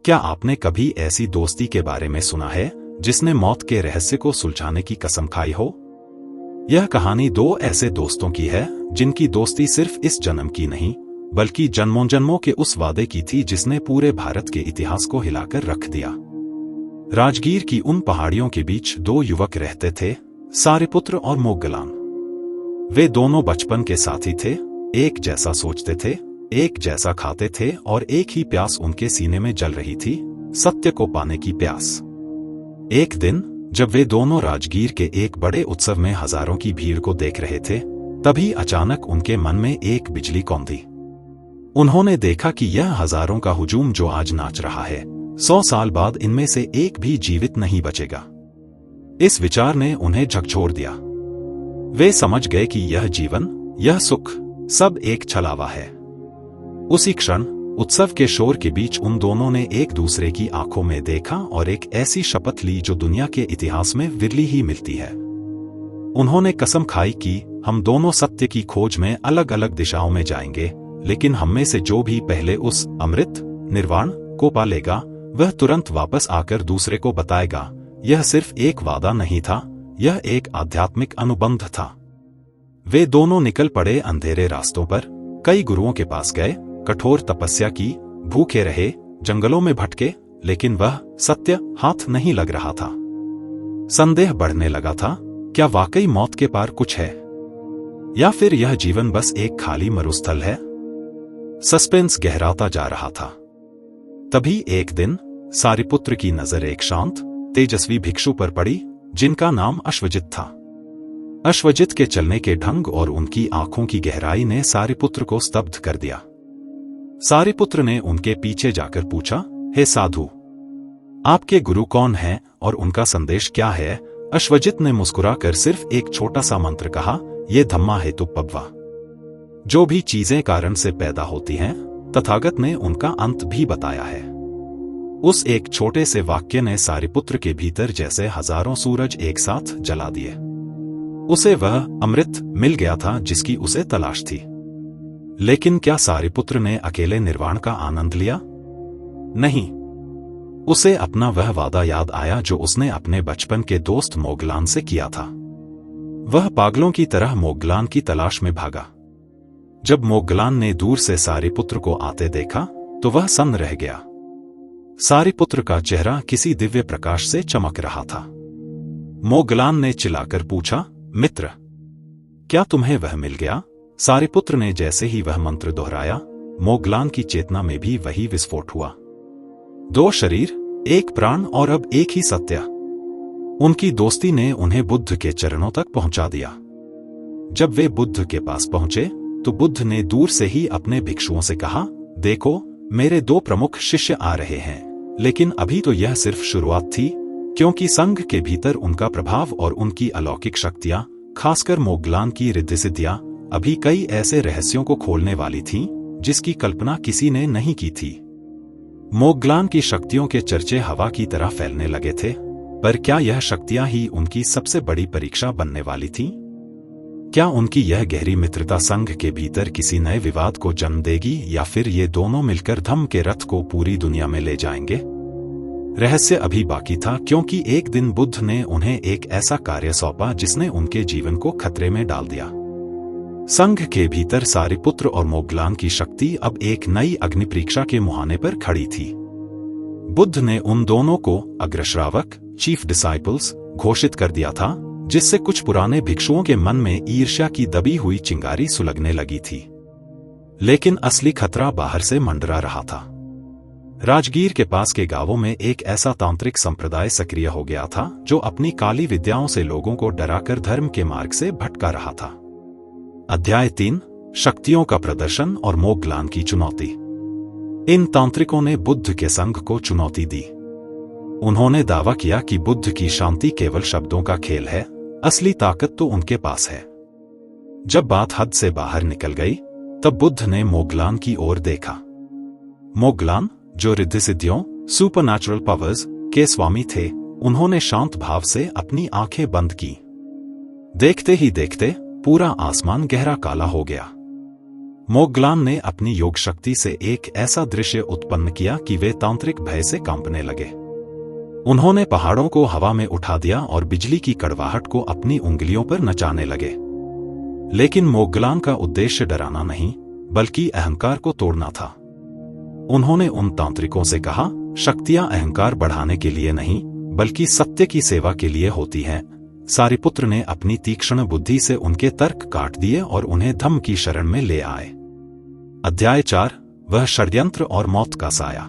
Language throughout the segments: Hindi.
क्या आपने कभी ऐसी दोस्ती के बारे में सुना है जिसने मौत के रहस्य को सुलझाने की कसम खाई हो? यह कहानी दो ऐसे दोस्तों की है जिनकी दोस्ती सिर्फ इस जन्म की नहीं बल्कि जन्मों जन्मों के उस वादे की थी जिसने पूरे भारत के इतिहास को हिलाकर रख दिया। राजगीर की उन पहाड़ियों के बीच दो युवक रहते थे, सारिपुत्र और मोगलान। वे दोनों बचपन के साथी थे, एक जैसा सोचते थे, एक जैसा खाते थे और एक ही प्यास उनके सीने में जल रही थी, सत्य को पाने की प्यास। एक दिन जब वे दोनों राजगीर के एक बड़े उत्सव में हजारों की भीड़ को देख रहे थे, तभी अचानक उनके मन में एक बिजली कौंधी। उन्होंने देखा कि यह हजारों का हुजूम जो आज नाच रहा है, 100 साल बाद इनमें से एक भी जीवित नहीं बचेगा। इस विचार ने उन्हें झकझोर दिया। वे समझ गए कि यह जीवन, यह सुख, सब एक छलावा है। उसी क्षण उत्सव के शोर के बीच उन दोनों ने एक दूसरे की आंखों में देखा और एक ऐसी शपथ ली जो दुनिया के इतिहास में विरली ही मिलती है। उन्होंने कसम खाई कि हम दोनों सत्य की खोज में अलग अलग दिशाओं में जाएंगे, लेकिन हम में से जो भी पहले उस अमृत निर्वाण को पा लेगा, वह तुरंत वापस आकर दूसरे को बताएगा। यह सिर्फ एक वादा नहीं था, यह एक आध्यात्मिक अनुबंध था। वे दोनों निकल पड़े अंधेरे रास्तों पर, कई गुरुओं के पास गए, कठोर तपस्या की, भूखे रहे, जंगलों में भटके, लेकिन वह सत्य हाथ नहीं लग रहा था। संदेह बढ़ने लगा था, क्या वाकई मौत के पार कुछ है, या फिर यह जीवन बस एक खाली मरुस्थल है? सस्पेंस गहराता जा रहा था। तभी एक दिन सारिपुत्र की नजर एक शांत, तेजस्वी भिक्षु पर पड़ी, जिनका नाम अश्वजित था। अश्वजित के चलने के ढंग और उनकी आंखों की गहराई ने सारिपुत्र को स्तब्ध कर दिया। सारिपुत्र ने उनके पीछे जाकर पूछा, हे साधु, आपके गुरु कौन हैं और उनका संदेश क्या है? अश्वजित ने मुस्कुराकर सिर्फ एक छोटा सा मंत्र कहा, ये धम्मा हेतु पब्वा। जो भी चीजें कारण से पैदा होती हैं, तथागत ने उनका अंत भी बताया है। उस एक छोटे से वाक्य ने सारिपुत्र के भीतर जैसे हजारों सूरज एक साथ जला दिए। उसे वह अमृत मिल गया था जिसकी उसे तलाश थी। लेकिन क्या सारिपुत्र ने अकेले निर्वाण का आनंद लिया? नहीं। उसे अपना वह वादा याद आया जो उसने अपने बचपन के दोस्त मोगलान से किया था। वह पागलों की तरह मोगलान की तलाश में भागा। जब मोगलान ने दूर से सारिपुत्र को आते देखा तो वह सन्न रह गया। सारिपुत्र का चेहरा किसी दिव्य प्रकाश से चमक रहा था। मोगलान ने चिल्लाकर पूछा, मित्र, क्या तुम्हें वह मिल गया? सारिपुत्र ने जैसे ही वह मंत्र दोहराया, मोगलान की चेतना में भी वही विस्फोट हुआ। दो शरीर, एक प्राण और अब एक ही सत्य। उनकी दोस्ती ने उन्हें बुद्ध के चरणों तक पहुंचा दिया। जब वे बुद्ध के पास पहुंचे तो बुद्ध ने दूर से ही अपने भिक्षुओं से कहा, देखो, मेरे दो प्रमुख शिष्य आ रहे हैं, लेकिन अभी तो यह सिर्फ शुरुआत थी, क्योंकि संघ के भीतर उनका प्रभाव और उनकी अलौकिक शक्तियां, खासकर मोगलान की रिद्धि सिद्धियां, अभी कई ऐसे रहस्यों को खोलने वाली थीं जिसकी कल्पना किसी ने नहीं की थी। मोगलान की शक्तियों के चर्चे हवा की तरह फैलने लगे थे, पर क्या यह शक्तियां ही उनकी सबसे बड़ी परीक्षा बनने वाली थीं? क्या उनकी यह गहरी मित्रता संघ के भीतर किसी नए विवाद को जन्म देगी, या फिर ये दोनों मिलकर धम्म के रथ को पूरी दुनिया में ले जाएंगे? रहस्य अभी बाकी था, क्योंकि एक दिन बुद्ध ने उन्हें एक ऐसा कार्य सौंपा जिसने उनके जीवन को खतरे में डाल दिया। संघ के भीतर सारिपुत्र और मोगलान की शक्ति अब एक नई अग्नि परीक्षा के मुहाने पर खड़ी थी। बुद्ध ने उन दोनों को अग्रश्रावक, चीफ डिसाइपल्स, घोषित कर दिया था, जिससे कुछ पुराने भिक्षुओं के मन में ईर्ष्या की दबी हुई चिंगारी सुलगने लगी थी। लेकिन असली खतरा बाहर से मंडरा रहा था। राजगीर के पास के गांवों में एक ऐसा तांत्रिक संप्रदाय सक्रिय हो गया था जो अपनी काली विद्याओं से लोगों को डराकर धर्म के मार्ग से भटका रहा था। अध्याय 3, शक्तियों का प्रदर्शन और मोगलान की चुनौती। इन तांत्रिकों ने बुद्ध के संघ को चुनौती दी। उन्होंने दावा किया कि बुद्ध की शांति केवल शब्दों का खेल है, असली ताकत तो उनके पास है। जब बात हद से बाहर निकल गई, तब बुद्ध ने मोगलान की ओर देखा। मोगलान, जो रिद्धि सिद्धियों, सुपरनैचुरल पावर्स के स्वामी थे, उन्होंने शांत भाव से अपनी आंखें बंद की। देखते ही देखते पूरा आसमान गहरा काला हो गया। मोगलान ने अपनी योग शक्ति से एक ऐसा दृश्य उत्पन्न किया कि वे तांत्रिक भय से कांपने लगे। उन्होंने पहाड़ों को हवा में उठा दिया और बिजली की कड़वाहट को अपनी उंगलियों पर नचाने लगे। लेकिन मोगलान का उद्देश्य डराना नहीं, बल्कि अहंकार को तोड़ना था। उन्होंने उन तांत्रिकों से कहा, शक्तियां अहंकार बढ़ाने के लिए नहीं, बल्कि सत्य की सेवा के लिए होती हैं। सारिपुत्र ने अपनी तीक्ष्ण बुद्धि से उनके तर्क काट दिए और उन्हें धम्म की शरण में ले आए। अध्याय 4, वह षड्यंत्र और मौत का साया।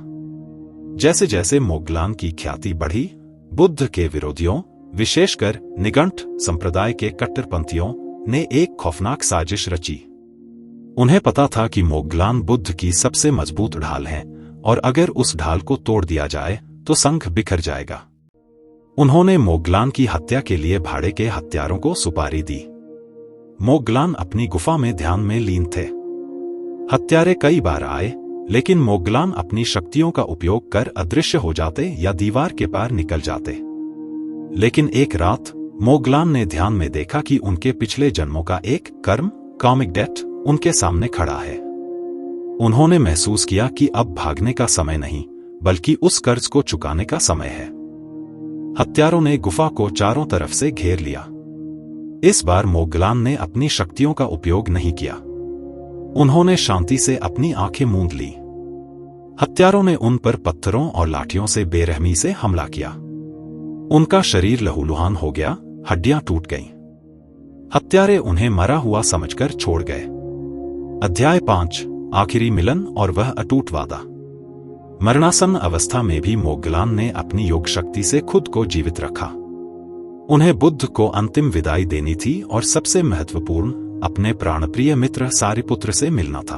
जैसे जैसे मोगलान की ख्याति बढ़ी, बुद्ध के विरोधियों, विशेषकर निगंठ संप्रदाय के कट्टरपंथियों ने एक खौफनाक साजिश रची। उन्हें पता था कि मोगलान बुद्ध की सबसे मजबूत ढाल है और अगर उस ढाल को तोड़ दिया जाए तो संघ बिखर जाएगा। उन्होंने मोगलान की हत्या के लिए भाड़े के हत्यारों को सुपारी दी। मोगलान अपनी गुफा में ध्यान में लीन थे। हत्यारे कई बार आए, लेकिन मोगलान अपनी शक्तियों का उपयोग कर अदृश्य हो जाते या दीवार के पार निकल जाते। लेकिन एक रात मोगलान ने ध्यान में देखा कि उनके पिछले जन्मों का एक कर्म, कार्मिक डेट, उनके सामने खड़ा है। उन्होंने महसूस किया कि अब भागने का समय नहीं, बल्कि उस कर्ज को चुकाने का समय है। हत्यारों ने गुफा को चारों तरफ से घेर लिया। इस बार मोगलान ने अपनी शक्तियों का उपयोग नहीं किया। उन्होंने शांति से अपनी आंखें मूंद ली। हत्यारों ने उन पर पत्थरों और लाठियों से बेरहमी से हमला किया। उनका शरीर लहूलुहान हो गया, हड्डियां टूट गईं। हत्यारे उन्हें मरा हुआ समझकर छोड़ गए। अध्याय 5, आखिरी मिलन और वह अटूट वादा। मरणासन्न अवस्था में भी मोगलान ने अपनी योग शक्ति से खुद को जीवित रखा। उन्हें बुद्ध को अंतिम विदाई देनी थी और सबसे महत्वपूर्ण, अपने प्राणप्रिय मित्र सारिपुत्र से मिलना था।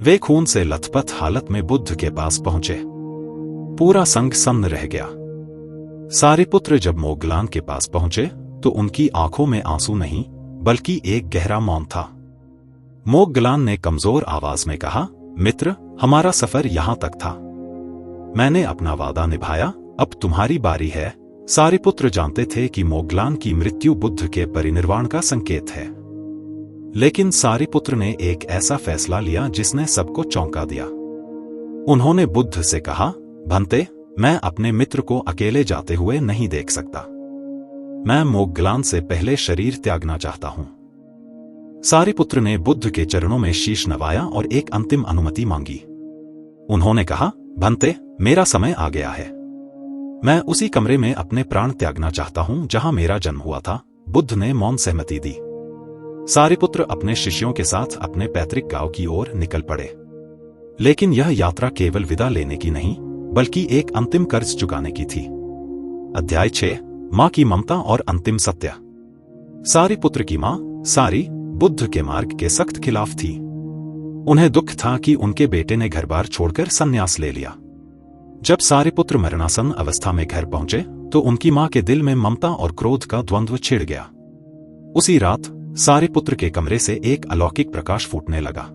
वे खून से लथपथ हालत में बुद्ध के पास पहुंचे। पूरा संघ सन्न रह गया। सारिपुत्र जब मोगलान के पास पहुंचे तो उनकी आंखों में आंसू नहीं, बल्कि एक गहरा मौन था। मोगलान ने कमजोर आवाज में कहा, मित्र, हमारा सफर यहां तक था। मैंने अपना वादा निभाया, अब तुम्हारी बारी है। सारिपुत्र जानते थे कि मोगलान की मृत्यु बुद्ध के परिनिर्वाण का संकेत है। लेकिन सारिपुत्र ने एक ऐसा फैसला लिया जिसने सबको चौंका दिया। उन्होंने बुद्ध से कहा, भंते, मैं अपने मित्र को अकेले जाते हुए नहीं देख सकता। मैं मोगलान से पहले शरीर त्यागना चाहता हूं। सारिपुत्र ने बुद्ध के चरणों में शीश नवाया और एक अंतिम अनुमति मांगी। उन्होंने कहा, भंते, मेरा समय आ गया है। मैं उसी कमरे में अपने प्राण त्यागना चाहता हूं जहां मेरा जन्म हुआ था। बुद्ध ने मौन सहमति दी। सारिपुत्र अपने शिष्यों के साथ अपने पैतृक गांव की ओर निकल पड़े। लेकिन यह यात्रा केवल विदा लेने की नहीं, बल्कि एक अंतिम कर्ज चुकाने की थी। अध्याय 6, मां की ममता और अंतिम सत्य। सारिपुत्र की मां, सारी, बुद्ध के मार्ग के सख्त खिलाफ थी। उन्हें दुख था कि उनके बेटे ने घर बार छोड़कर संन्यास ले लिया। जब सारिपुत्र मरणासन्न अवस्था में घर पहुंचे तो उनकी मां के दिल में ममता और क्रोध का द्वंद्व छिड़ गया। उसी रात सारिपुत्र के कमरे से एक अलौकिक प्रकाश फूटने लगा।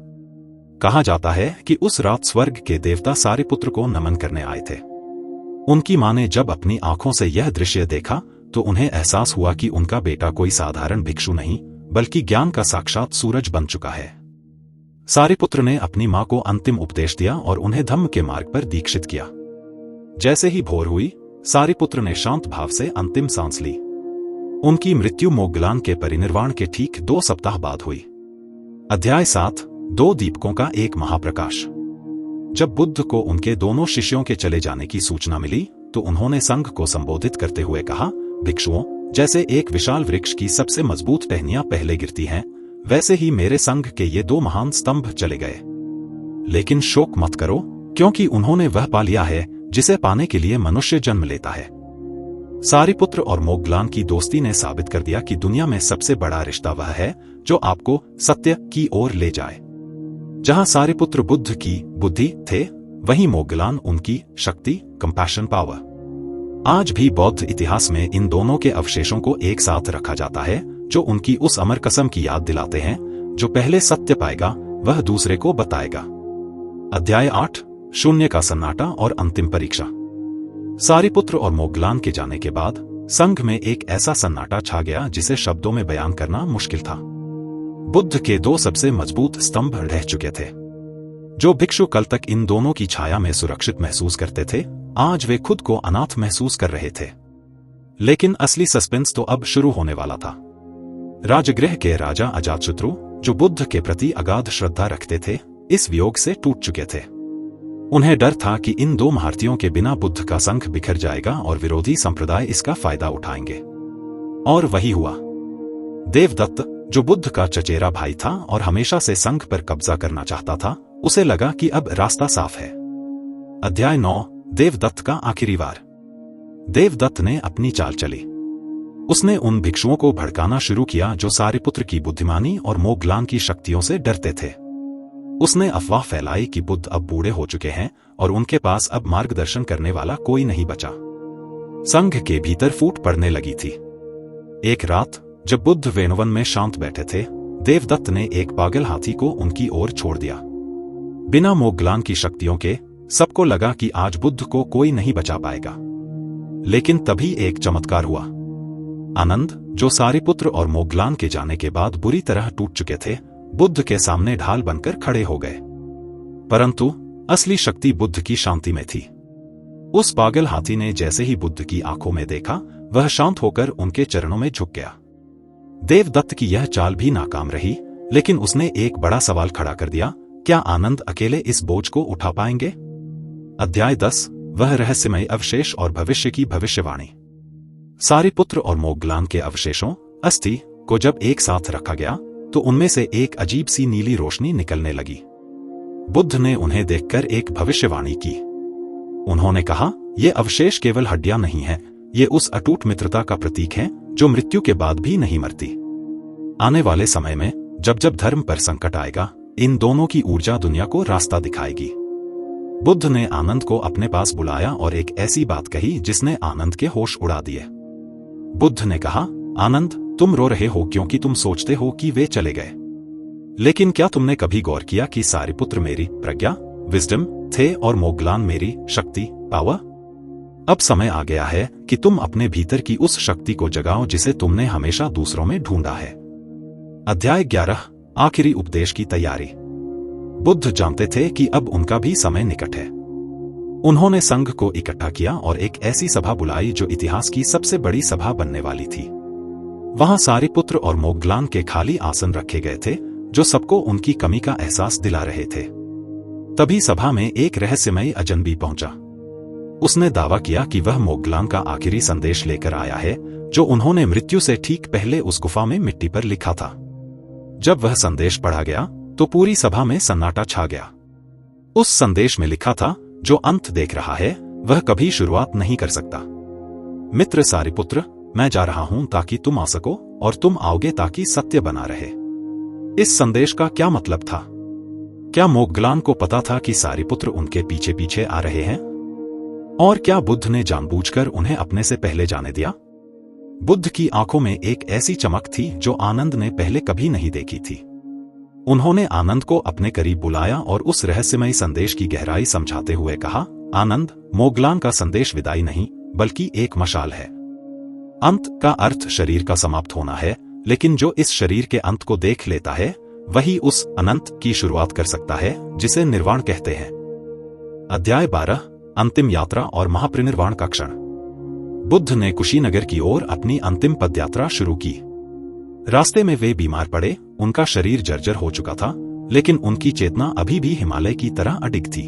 कहा जाता है कि उस रात स्वर्ग के देवता सारिपुत्र को नमन करने आए थे। उनकी मां ने जब अपनी आंखों से यह दृश्य देखा तो उन्हें एहसास हुआ कि उनका बेटा कोई साधारण भिक्षु नहीं, बल्कि ज्ञान का साक्षात सूरज बन चुका है। सारिपुत्र ने अपनी मां को अंतिम उपदेश दिया और उन्हें धम्म के मार्ग पर दीक्षित किया। जैसे ही भोर हुई, सारिपुत्र ने शांत भाव से अंतिम सांस ली। उनकी मृत्यु मोगलान के परिनिर्वाण के ठीक 2 सप्ताह बाद हुई। अध्याय 7, 2 दीपकों का एक महाप्रकाश। जब बुद्ध को उनके दोनों शिष्यों के चले जाने की सूचना मिली तो उन्होंने संघ को संबोधित करते हुए कहा, भिक्षुओं, जैसे एक विशाल वृक्ष की सबसे मजबूत टहनियां पहले गिरती हैं, वैसे ही मेरे संघ के ये 2 महान स्तंभ चले गए। लेकिन शोक मत करो, क्योंकि उन्होंने वह पा लिया है जिसे पाने के लिए मनुष्य जन्म लेता है। सारिपुत्र और मोगलान की दोस्ती ने साबित कर दिया कि दुनिया में सबसे बड़ा रिश्ता वह है जो आपको सत्य की ओर ले जाए। जहां सारिपुत्र बुद्ध की बुद्धि थे, वहीं मोगलान उनकी शक्ति, कंपैशन, पावर। आज भी बौद्ध इतिहास में इन दोनों के अवशेषों को एक साथ रखा जाता है, जो उनकी उस अमर कसम की याद दिलाते हैं, जो पहले सत्य पाएगा वह दूसरे को बताएगा। अध्याय 8, शून्य का सन्नाटा और अंतिम परीक्षा। सारिपुत्र और मोगलान के जाने के बाद संघ में एक ऐसा सन्नाटा छा गया जिसे शब्दों में बयान करना मुश्किल था। बुद्ध के दो सबसे मजबूत स्तंभ रह चुके थे। जो भिक्षु कल तक इन दोनों की छाया में सुरक्षित महसूस करते थे, आज वे खुद को अनाथ महसूस कर रहे थे। लेकिन असली सस्पेंस तो अब शुरू होने वाला था। राजगृह के राजा अजातशत्रु, जो बुद्ध के प्रति अगाध श्रद्धा रखते थे, इस वियोग से टूट चुके थे। उन्हें डर था कि इन दो महारथियों के बिना बुद्ध का संघ बिखर जाएगा और विरोधी संप्रदाय इसका फायदा उठाएंगे। और वही हुआ। देवदत्त, जो बुद्ध का चचेरा भाई था और हमेशा से संघ पर कब्जा करना चाहता था, उसे लगा कि अब रास्ता साफ है। अध्याय 9, देवदत्त का आखिरी वार। देवदत्त ने अपनी चाल चली। उसने उन भिक्षुओं को भड़काना शुरू किया जो सारिपुत्र की बुद्धिमानी और मोगलान की शक्तियों से डरते थे। उसने अफवाह फैलाई कि बुद्ध अब बूढ़े हो चुके हैं और उनके पास अब मार्गदर्शन करने वाला कोई नहीं बचा। संघ के भीतर फूट पड़ने लगी थी। एक रात जब बुद्ध वेणुवन में शांत बैठे थे, देवदत्त ने एक पागल हाथी को उनकी ओर छोड़ दिया। बिना मोगलान की शक्तियों के सबको लगा कि आज बुद्ध को कोई नहीं बचा पाएगा। लेकिन तभी एक चमत्कार हुआ। आनंद, जो सारिपुत्र और मोगलान के जाने के बाद बुरी तरह टूट चुके थे, बुद्ध के सामने ढाल बनकर खड़े हो गए। परंतु असली शक्ति बुद्ध की शांति में थी। उस पागल हाथी ने जैसे ही बुद्ध की आंखों में देखा, वह शांत होकर उनके चरणों में झुक गया। देवदत्त की यह चाल भी नाकाम रही, लेकिन उसने एक बड़ा सवाल खड़ा कर दिया, क्या आनंद अकेले इस बोझ को उठा पाएंगे? अध्याय 10, वह रहस्यमय अवशेष और भविष्य की भविष्यवाणी। सारिपुत्र और मोगलान के अवशेषों, अस्थि, को जब एक साथ रखा गया तो उनमें से एक अजीब सी नीली रोशनी निकलने लगी। बुद्ध ने उन्हें देखकर एक भविष्यवाणी की। उन्होंने कहा, ये अवशेष केवल हड्डियां नहीं हैं, ये उस अटूट मित्रता का प्रतीक है जो मृत्यु के बाद भी नहीं मरती। आने वाले समय में जब जब धर्म पर संकट आएगा, इन दोनों की ऊर्जा दुनिया को रास्ता दिखाएगी। बुद्ध ने आनंद को अपने पास बुलाया और एक ऐसी बात कही जिसने आनंद के होश उड़ा दिए। बुद्ध ने कहा, आनंद, तुम रो रहे हो क्योंकि तुम सोचते हो कि वे चले गए। लेकिन क्या तुमने कभी गौर किया कि सारिपुत्र मेरी प्रज्ञा, विजडम थे और मोगलान मेरी शक्ति, पावर? अब समय आ गया है कि तुम अपने भीतर की उस शक्ति को जगाओ जिसे तुमने हमेशा दूसरों में ढूंढा है। अध्याय 11, आखिरी उपदेश की तैयारी। बुद्ध जानते थे कि अब उनका भी समय निकट है। उन्होंने संघ को इकट्ठा किया और एक ऐसी सभा बुलाई जो इतिहास की सबसे बड़ी सभा बनने वाली थी। वहां सारिपुत्र और मोगलान के खाली आसन रखे गए थे, जो सबको उनकी कमी का एहसास दिला रहे थे। तभी सभा में एक रहस्यमयी अजनबी पहुंचा। उसने दावा किया कि वह मोगलान का आखिरी संदेश लेकर आया है, जो उन्होंने मृत्यु से ठीक पहले उस गुफा में मिट्टी पर लिखा था। जब वह संदेश पढ़ा गया तो पूरी सभा में सन्नाटा छा गया। उस संदेश में लिखा था, जो अंत देख रहा है वह कभी शुरुआत नहीं कर सकता। मित्र सारिपुत्र, मैं जा रहा हूं ताकि तुम आ सको और तुम आओगे ताकि सत्य बना रहे। इस संदेश का क्या मतलब था? क्या मोगलान को पता था कि सारिपुत्र उनके पीछे पीछे आ रहे हैं? और क्या बुद्ध ने जानबूझकर उन्हें अपने से पहले जाने दिया? बुद्ध की आंखों में एक ऐसी चमक थी जो आनंद ने पहले कभी नहीं देखी थी। उन्होंने आनंद को अपने करीब बुलाया और उस रहस्यमयी संदेश की गहराई समझाते हुए कहा, आनंद, मोगलान का संदेश विदाई नहीं बल्कि एक मशाल है। अंत का अर्थ शरीर का समाप्त होना है, लेकिन जो इस शरीर के अंत को देख लेता है वही उस अनंत की शुरुआत कर सकता है जिसे निर्वाण कहते हैं। अध्याय 12, अंतिम यात्रा और महापरिनिर्वाण का क्षण। बुद्ध ने कुशीनगर की ओर अपनी अंतिम पदयात्रा शुरू की। रास्ते में वे बीमार पड़े, उनका शरीर जर्जर हो चुका था, लेकिन उनकी चेतना अभी भी हिमालय की तरह अडिग थी।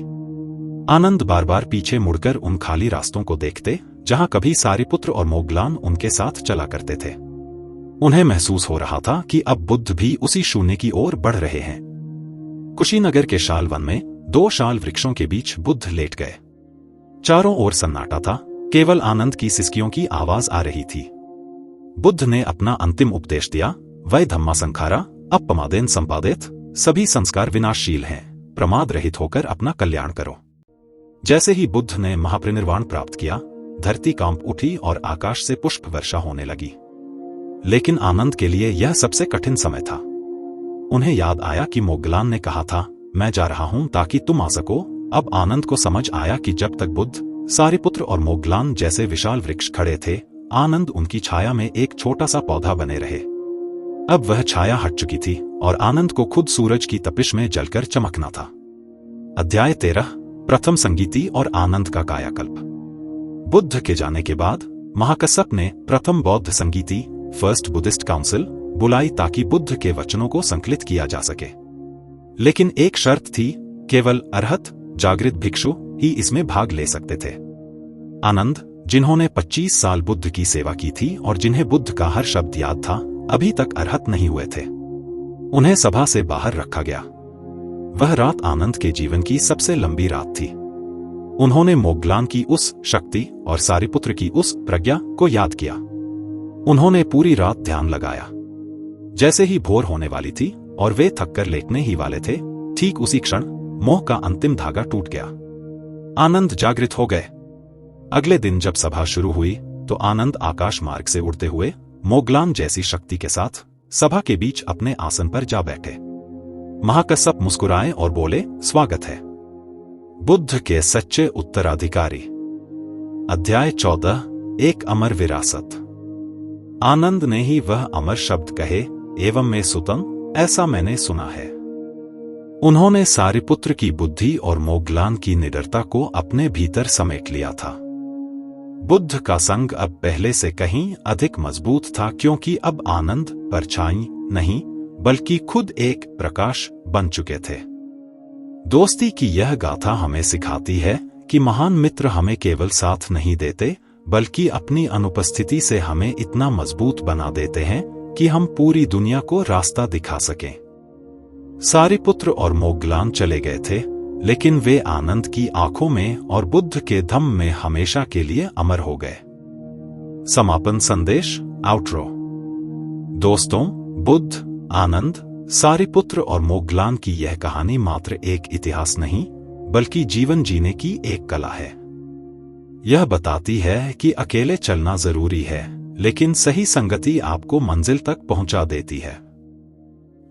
आनंद बार बार पीछे मुड़कर उन खाली रास्तों को देखते जहां कभी सारिपुत्र और मोगलान उनके साथ चला करते थे। उन्हें महसूस हो रहा था कि अब बुद्ध भी उसी शून्य की ओर बढ़ रहे हैं। कुशीनगर के शाल वन में 2 शाल वृक्षों के बीच बुद्ध लेट गए। चारों ओर सन्नाटा था, केवल आनंद की सिसकियों की आवाज आ रही थी। बुद्ध ने अपना अंतिम उपदेश दिया, वै धम्मा संखारा, अपमादेन संपादित, सभी संस्कार विनाशशील हैं, प्रमाद रहित होकर अपना कल्याण करो। जैसे ही बुद्ध ने महापरिनिर्वाण प्राप्त किया, धरती कांप उठी और आकाश से पुष्प वर्षा होने लगी। लेकिन आनंद के लिए यह सबसे कठिन समय था। उन्हें याद आया कि मोगलान ने कहा था, मैं जा रहा हूं ताकि तुम आ सको। अब आनंद को समझ आया कि जब तक बुद्ध, सारिपुत्र और मोगलान जैसे विशाल वृक्ष खड़े थे, आनंद उनकी छाया में एक छोटा सा पौधा बने रहे। अब वह छाया हट चुकी थी और आनंद को खुद सूरज की तपिश में जलकर चमकना था। अध्याय 13 प्रथम संगीति और आनंद का कायाकल्प। बुद्ध के जाने के बाद महाकश्यप ने प्रथम बौद्ध संगीति फर्स्ट बुद्धिस्ट काउंसिल बुलाई ताकि बुद्ध के वचनों को संकलित किया जा सके। लेकिन एक शर्त थी, केवल अरहत जागृत भिक्षु ही इसमें भाग ले सकते थे। आनंद, जिन्होंने 25 साल बुद्ध की सेवा की थी और जिन्हें बुद्ध का हर शब्द याद था, अभी तक अरहत नहीं हुए थे। उन्हें सभा से बाहर रखा गया। वह रात आनंद के जीवन की सबसे लंबी रात थी। उन्होंने मोग्लान की उस शक्ति और सारिपुत्र की उस प्रज्ञा को याद किया। उन्होंने पूरी रात ध्यान लगाया। जैसे ही भोर होने वाली थी और वे थककर लेटने ही वाले थे, ठीक उसी क्षण मोह का अंतिम धागा टूट गया। आनंद जागृत हो गए। अगले दिन जब सभा शुरू हुई तो आनंद आकाश मार्ग से उड़ते हुए मोग्लान जैसी शक्ति के साथ सभा के बीच अपने आसन पर जा बैठे। महाकश्यप मुस्कुराए और बोले, स्वागत है बुद्ध के सच्चे उत्तराधिकारी। अध्याय 14 एक अमर विरासत। आनंद ने ही वह अमर शब्द कहे, एवं में सुतम, ऐसा मैंने सुना है। उन्होंने सारिपुत्र की बुद्धि और मोग्लान की निडरता को अपने भीतर समेट लिया था। बुद्ध का संग अब पहले से कहीं अधिक मजबूत था, क्योंकि अब आनंद परछाई नहीं बल्कि खुद एक प्रकाश बन चुके थे। दोस्ती की यह गाथा हमें सिखाती है कि महान मित्र हमें केवल साथ नहीं देते, बल्कि अपनी अनुपस्थिति से हमें इतना मजबूत बना देते हैं कि हम पूरी दुनिया को रास्ता दिखा सकें। सारिपुत्र और मोग्लान चले गए थे, लेकिन वे आनंद की आंखों में और बुद्ध के धम्म में हमेशा के लिए अमर हो गए। समापन संदेश आउट्रो। दोस्तों, बुद्ध, आनंद, सारिपुत्र और मोग्लान की यह कहानी मात्र एक इतिहास नहीं, बल्कि जीवन जीने की एक कला है। यह बताती है कि अकेले चलना जरूरी है, लेकिन सही संगति आपको मंजिल तक पहुंचा देती है।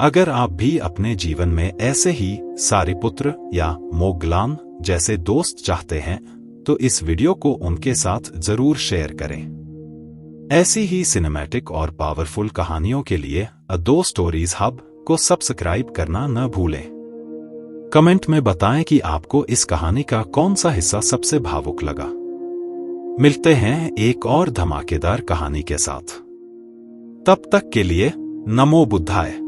अगर आप भी अपने जीवन में ऐसे ही सारिपुत्र या मोग्लान जैसे दोस्त चाहते हैं, तो इस वीडियो को उनके साथ जरूर शेयर करें। ऐसी ही सिनेमैटिक और पावरफुल कहानियों के लिए दो स्टोरीज हब को सब्सक्राइब करना न भूलें। कमेंट में बताएं कि आपको इस कहानी का कौन सा हिस्सा सबसे भावुक लगा। मिलते हैं एक और धमाकेदार कहानी के साथ। तब तक के लिए नमो बुद्धाय।